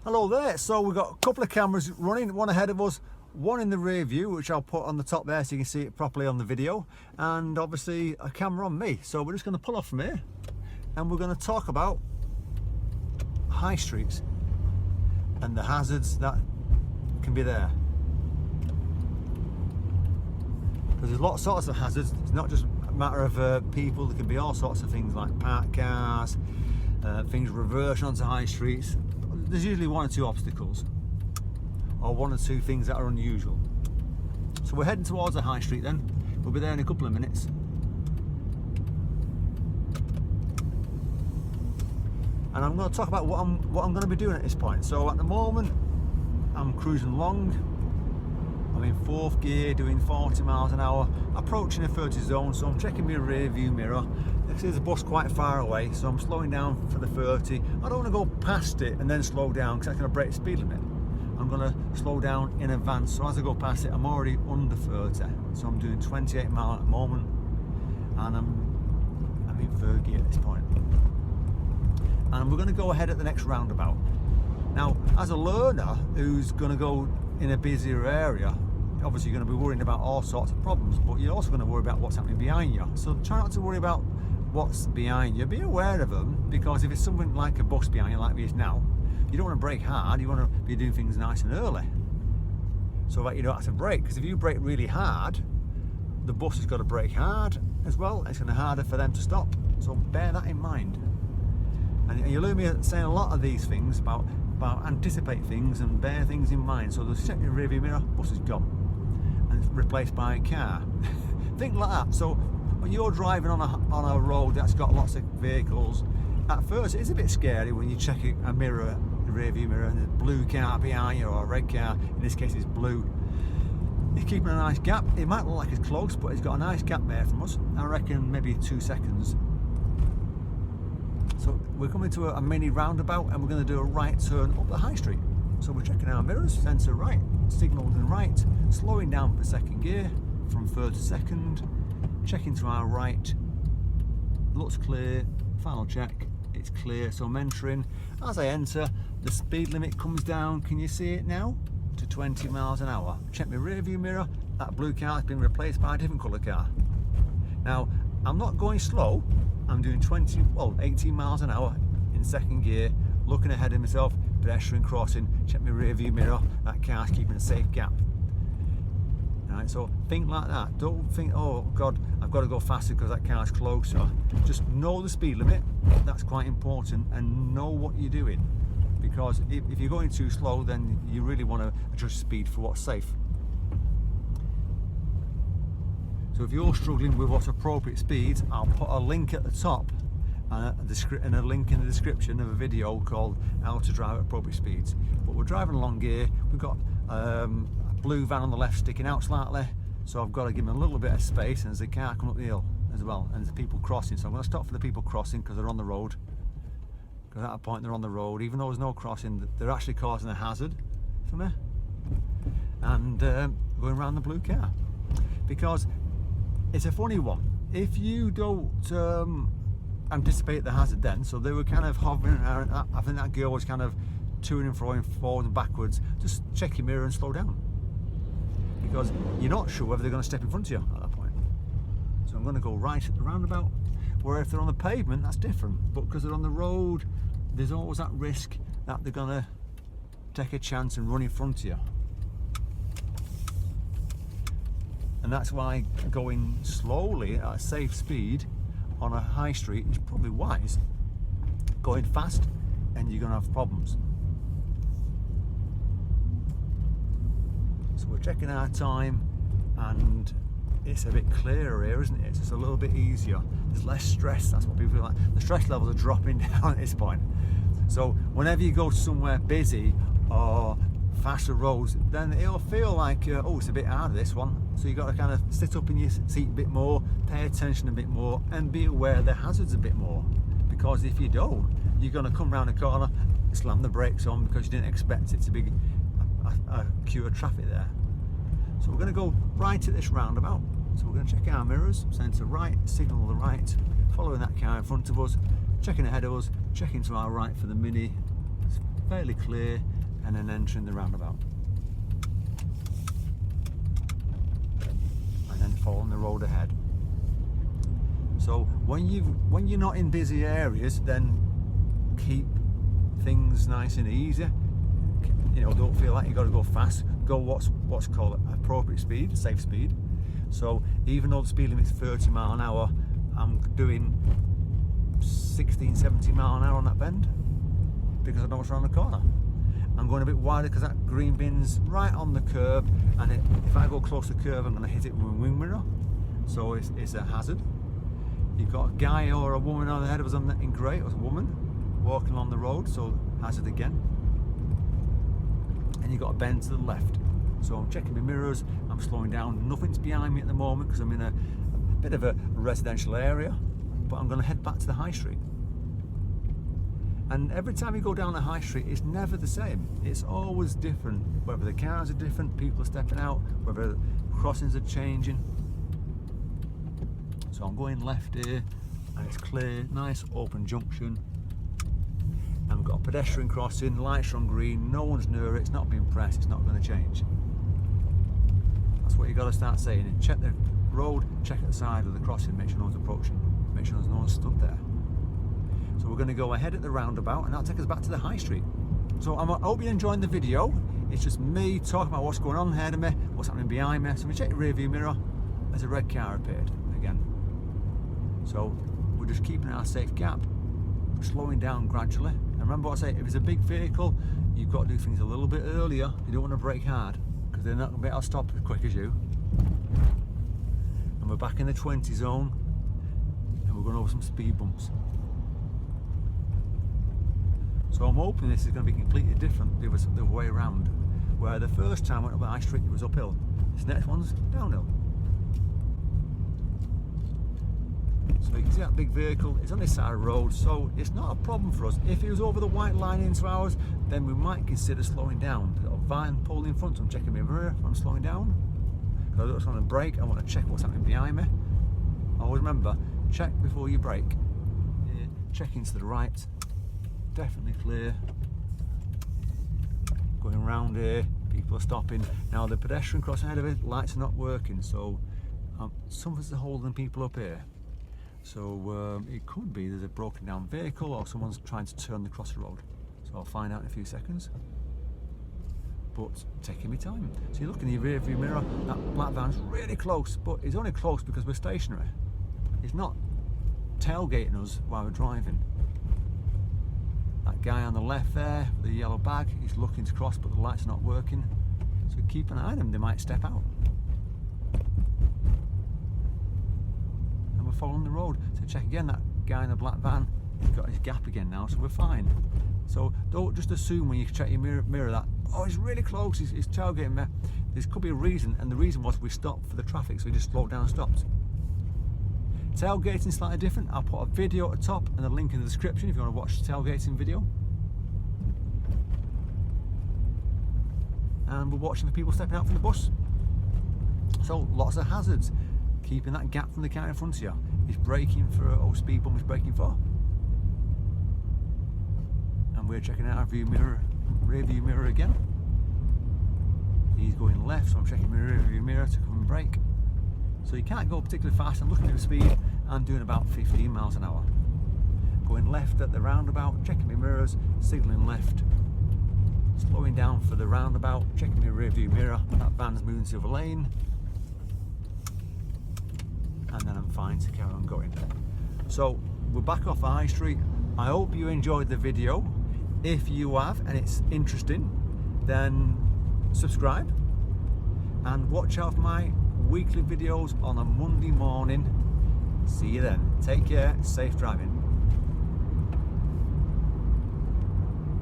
Hello there. So we've got a couple of cameras running, one ahead of us, one in the rear view, which I'll put on the top there so you can see it properly on the video, and obviously a camera on me. So we're just going to pull off from here and we're going to talk about high streets and the hazards that can be there. Because there's lots sorts of hazards. It's not just a matter of people. There can be all sorts of things like parked cars, things reversing onto high streets. There's usually one or two obstacles, or one or two things that are unusual. So we're heading towards the high street then. We'll be there in a couple of minutes. And I'm going to talk about what I'm going to be doing at this point. So at the moment, I'm cruising along. I'm in 4th gear, doing 40 miles an hour, approaching a 30 zone. So I'm checking my rear view mirror. There's a bus quite far away, so I'm slowing down for the 30. I don't want to go past it and then slow down because that's going to break the speed limit. I'm going to slow down in advance, so as I go past it I'm already under 30. So I'm doing 28 miles at the moment, and I'm in 3rd gear at this point. And we're going to go ahead at the next roundabout. Now, as a learner who's going to go in a busier area, obviously you're going to be worrying about all sorts of problems, but you're also going to worry about what's happening behind you. So try not to worry about what's behind you. Be aware of them, because if it's something like a bus behind you, like it is now, you don't want to brake hard. You want to be doing things nice and early, so that you don't have to brake. Because if you brake really hard, the bus has got to brake hard as well. It's going to be harder for them to stop. So bear that in mind. And you'll hear me saying a lot of these things about anticipate things and bear things in mind. So the check your rear view mirror, bus is gone, and it's replaced by a car. Think like that. So when you're driving on a road that's got lots of vehicles, at first it's a bit scary when you check a mirror, a rear view mirror, and there's a blue car behind you, or a red car. In this case it's blue. He's keeping a nice gap. It might look like it's close, but he's got a nice gap there from us. I reckon maybe 2 seconds. So we're coming to a mini roundabout, and we're going to do a right turn up the high street. So we're checking our mirrors, sensor right, signals in right, slowing down for 2nd gear from 3rd to 2nd, checking to our right, looks clear, final check, it's clear. So I'm entering. As I enter, the speed limit comes down, can you see it now, to 20 miles an hour. Check my rear view mirror, that blue car has been replaced by a different colour car. Now, I'm not going slow, I'm doing 18 miles an hour in 2nd gear, looking ahead of myself, pedestrian crossing, check my rear view mirror, that car's keeping a safe gap. Alright, so think like that. Don't think, oh God, I've got to go faster because that car's closer. Just know the speed limit, that's quite important, and know what you're doing. Because if you're going too slow, then you really want to adjust speed for what's safe. So if you're struggling with what's appropriate speeds, I'll put a link at the top and a link in the description of a video called How to Drive at Appropriate Speeds. But we're driving along here, we've got a blue van on the left sticking out slightly, so I've got to give them a little bit of space, and there's a car coming up the hill as well, and there's people crossing, so I'm going to stop for the people crossing because they're on the road. Because at that point they're on the road, even though there's no crossing, they're actually causing a hazard for me. And going around the blue car. Because it's a funny one. If you don't anticipate the hazard then, so they were kind of hovering around, I think that girl was kind of to and fro, forward and backwards, just check your mirror and slow down. Because you're not sure whether they're going to step in front of you at that point. So I'm going to go right at the roundabout, where if they're on the pavement, that's different. But because they're on the road, there's always that risk that they're going to take a chance and run in front of you. And that's why going slowly at a safe speed on a high street is probably wise. Going fast and you're going to have problems. So we're checking our time, and it's a bit clearer here, isn't it? It's a little bit easier. There's less stress. That's what people feel like. The stress levels are dropping down at this point. So whenever you go somewhere busy or faster roads, then it'll feel like oh, it's a bit harder, this one. So you've got to kind of sit up in your seat a bit more, pay attention a bit more, and be aware of the hazards a bit more. Because if you don't, you're going to come round a corner, slam the brakes on because you didn't expect it to be a queue of traffic there. So we're going to go right at this roundabout. So we're going to check our mirrors, centre right, signal the right, following that car in front of us, checking ahead of us, checking to our right for the mini fairly clear, and then entering the roundabout. And then following the road ahead. So when you're not in busy areas, then keep things nice and easy. You know, don't feel like you got to go fast. Go what's called appropriate speed, safe speed. So even though the speed limit's 30 mile an hour, I'm doing 16, 17 mile an hour on that bend because I know what's around the corner. I'm going a bit wider because that green bin's right on the curb, and if I go close to the curb, I'm going to hit it with a wing mirror. So it's a hazard. You've got a guy or a woman on the head of us in grey, it was a woman walking along the road, so hazard again. And you've got a bend to the left. So I'm checking my mirrors, I'm slowing down. Nothing's behind me at the moment because I'm in a bit of a residential area, but I'm going to head back to the high street. And every time you go down the high street, it's never the same. It's always different, whether the cars are different, people are stepping out, whether crossings are changing. So I'm going left here, and it's clear, nice open junction. And we've got a pedestrian crossing, lights are on green, no one's near it, it's not being pressed, it's not going to change. That's what you've got to start saying. Check the road, check at the side of the crossing, make sure no one's approaching, make sure there's no one stood there. So we're going to go ahead at the roundabout, and that'll take us back to the high street. So I hope you're enjoying the video. It's just me talking about what's going on ahead of me, what's happening behind me. So we check the rear view mirror as a red car appeared again. So we're just keeping our safe gap, slowing down gradually. And remember what I say, if it's a big vehicle, you've got to do things a little bit earlier. You don't want to brake hard because they're not going to be able to stop as quick as you. And we're back in the 20 zone, and we're going over some speed bumps. So I'm hoping this is going to be completely different the other way around. Where the first time I went up the high street, it was uphill. This next one's downhill. So you can see that big vehicle, it's on this side of the road, so it's not a problem for us. If it was over the white line into ours, then we might consider slowing down. There's a van pulled in front, so I'm checking my mirror if I'm slowing down. Because I just want to brake, I want to check what's happening behind me. Always remember, check before you brake. Yeah, checking to the right, definitely clear. Going round here, people are stopping. Now the pedestrian crossing ahead of it, lights are not working, so something's holding people up here. So it could be there's a broken down vehicle or someone's trying to turn across the road. So I'll find out in a few seconds. But taking me time. So you look in your rear view mirror, that black van's really close, but it's only close because we're stationary. It's not tailgating us while we're driving. That guy on the left there, with the yellow bag, he's looking to cross but the light's not working. So keep an eye on them, they might step out. Following the road. So check again, that guy in the black van, he's got his gap again now, so we're fine. So don't just assume when you check your mirror that, oh, he's really close, he's tailgating me. There could be a reason, and the reason was we stopped for the traffic, so we just slowed down and stopped. Tailgating slightly different. I'll put a video at the top and a link in the description if you want to watch the tailgating video. And we're watching for people stepping out from the bus. So lots of hazards. Keeping that gap from the car in front of you. He's braking for, speed bump is braking for. And we're checking out our rear view mirror again. He's going left, so I'm checking my rear view mirror to come and brake. So you can't go particularly fast. I'm looking at the speed. I'm doing about 15 miles an hour. Going left at the roundabout, checking my mirrors, signalling left. Slowing down for the roundabout, checking my rear view mirror. That van's moving to the other lane. And then I'm fine to carry on going. So we're back off the high street. I hope you enjoyed the video. If you have and it's interesting, then subscribe and watch out for my weekly videos on a Monday morning. See you then. Take care, safe driving.